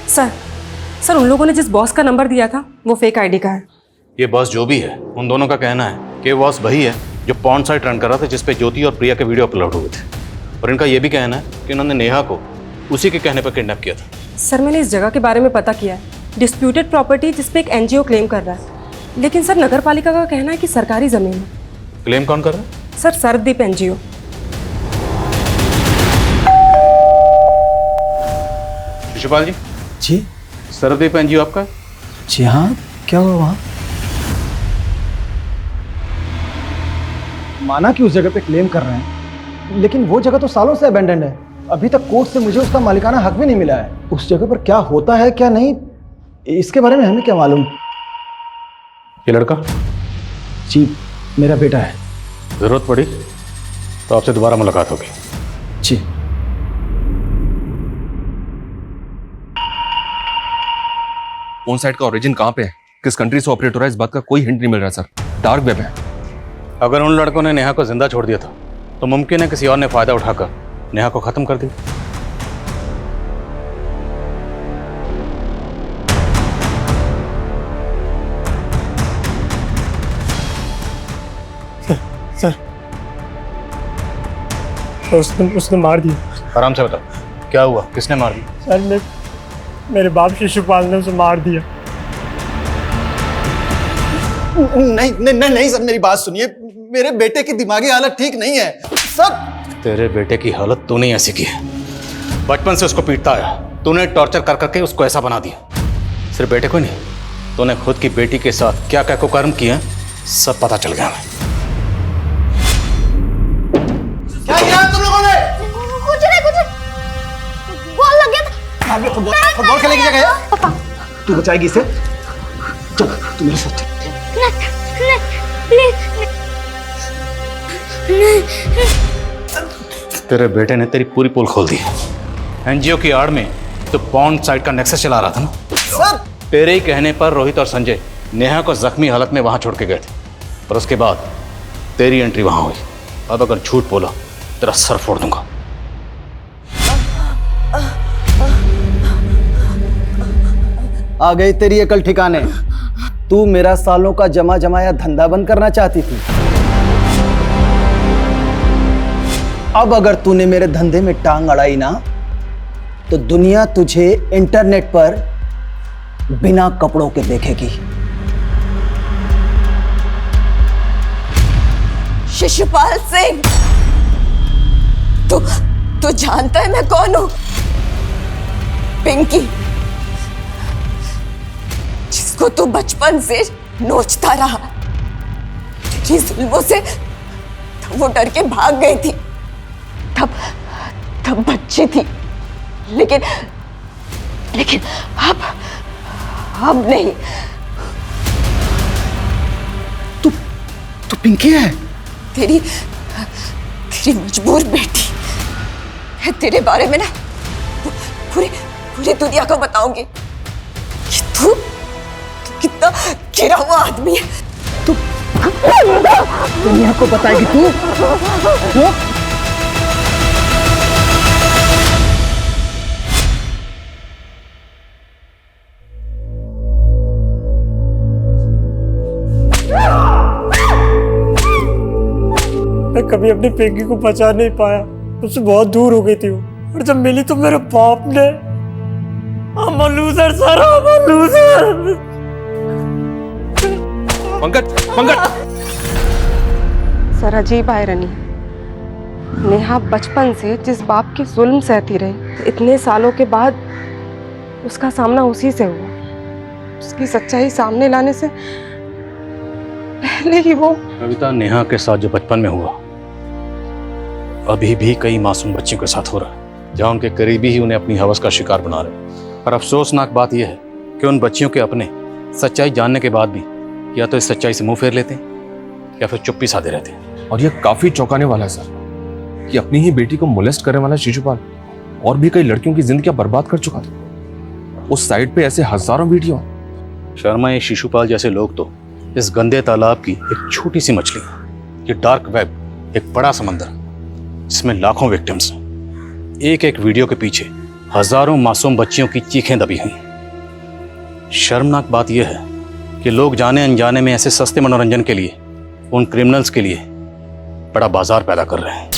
सर उन लोगों ने जिस बॉस का नंबर दिया था वो फेक आईडी का है। ये बॉस जो भी है, उन दोनों का कहना है कि बॉस वही है जो पॉर्न साइट रन कर रहा था जिसपे ज्योति और प्रिया के वीडियो अपलोड हुए थे। और इनका ये भी कहना है कि उन्होंने नेहा को उसी के कहने पर किडनैप किया था। सर मैंने इस जगह के बारे में पता किया है, डिस्प्यूटेड प्रॉपर्टी जिसपे एक एनजीओ क्लेम कर रहा है, लेकिन सर नगर पालिका का कहना है कि सरकारी जमीन है। क्लेम कौन कर रहा है? Sir Sardeep NGO. शिशुपाल जी। जी। सरदीप एनजीओ आपका? जी हाँ, क्या हुआ वहाँ? माना कि उस जगह पे क्लेम कर रहे हैं, लेकिन वो जगह तो सालों से अबेंडेंड है। अभी तक कोर्ट से मुझे उसका मालिकाना हक भी नहीं मिला है। उस जगह पर क्या होता है क्या नहीं, इसके बारे में हमें क्या मालूम। ये लड़का? जी, मेरा बेटा है। जरूरत पड़ी तो आपसे दोबारा मुलाकात होगी। जी। कौन साइड का ओरिजिन कहाँ पे है, किस कंट्री से ऑपरेट हो रहा है, इस बात का कोई हिंट नहीं मिल रहा सर। डार्क वेब है। अगर उन लड़कों ने नेहा को जिंदा छोड़ दिया था तो मुमकिन है किसी और ने फायदा उठाकर नेहा को खत्म कर दिया। सर उसने मार दिया। आराम से बताओ क्या हुआ, किसने मार दिया? सर मेरे बाप शिशुपाल ने उसे मार दिया। नहीं नहीं नहीं नहीं सर, मेरी बात सुनिए, मेरे बेटे की दिमागी हालत ठीक नहीं है सर। तेरे बेटे की हालत तूने ऐसी की है, बचपन से उसको पीटता आया, तूने टॉर्चर कर करके उसको ऐसा बना दिया। सिर्फ बेटे को नहीं, तूने खुद की बेटी के साथ क्या क्या कुकर्म किए सब पता चल गया हमें। क्या किया तुम लोगों ने? कुछ नहीं, बॉल लग गया था। फुटबॉल खेलने की जगह है। तू बचाएगी इसे, चल तू मेरे साथ। तेरे बेटे ने तेरी पूरी पोल खोल दी। एनजीओ की आड़ में तो पॉन्ड साइट का नेक्सस चला रहा था ना सर। तेरे ही कहने पर रोहित और संजय नेहा को जख्मी हालत में वहां छोड़ के गए थे और उसके बाद तेरी एंट्री वहां हुई। अब अगर झूठ बोला तेरा सर फोड़ दूंगा। आ गई तेरी अकल ठिकाने। तू मेरा सालों का जमा जमाया धंधा बंद करना चाहती थी। अब अगर तूने मेरे धंधे में टांग अड़ाई ना, तो दुनिया तुझे इंटरनेट पर बिना कपड़ों के देखेगी। शिशुपाल सिंह, तू जानता है मैं कौन हूं? पिंकी, जिसको तू बचपन से नोचता रहा। तेरी जुल्मों से वो डर के भाग गई थी। तब बच्ची थी, लेकिन अब नहीं। तू पिंकी है? तेरी मजबूर बेटी है। तेरे बारे में ना पूरी दुनिया को बताऊंगी कि तू कितना गिरा हुआ आदमी है। तू दुनिया को बताएगी तू? मैं कभी अपनी पिंकी को बचा नहीं पाया, उससे बहुत दूर हो गई थी वो। और जब मिली तो मेरे बाप ने I'm a loser, sir, I'm a loser. Pankaj sir अजीब आयरनी। नेहा बचपन से जिस बाप की जुल्म सहती रही, इतने सालों के बाद उसका सामना उसी से हुआ। उसकी सच्चाई सामने लाने से पहले ही वो कविता, नेहा के साथ जो बचपन में हुआ अभी भी कई मासूम बच्चियों के साथ हो रहा है, जहाँ उनके करीबी ही उन्हें अपनी हवस का शिकार बना रहे हैं। और अफसोसनाक बात यह है कि उन बच्चियों के अपने सच्चाई जानने के बाद भी या तो इस सच्चाई से मुंह फेर लेते हैं या फिर चुप्पी साधे रहते हैं। और ये काफी चौंकाने वाला है सर कि अपनी ही बेटी को मोलेस्ट करने वाला शिशुपाल और भी कई लड़कियों की जिंदगी बर्बाद कर चुका था। उस साइट पे ऐसे हजारों वीडियो। शर्मा, ये शिशुपाल जैसे लोग तो इस गंदे तालाब की एक छोटी सी मछली है। ये डार्क वेब एक बड़ा समंदर जिसमें लाखों विक्टिम्स हैं। एक एक वीडियो के पीछे हजारों मासूम बच्चियों की चीखें दबी हुई। शर्मनाक बात यह है कि लोग जाने अनजाने में ऐसे सस्ते मनोरंजन के लिए उन क्रिमिनल्स के लिए बड़ा बाजार पैदा कर रहे हैं।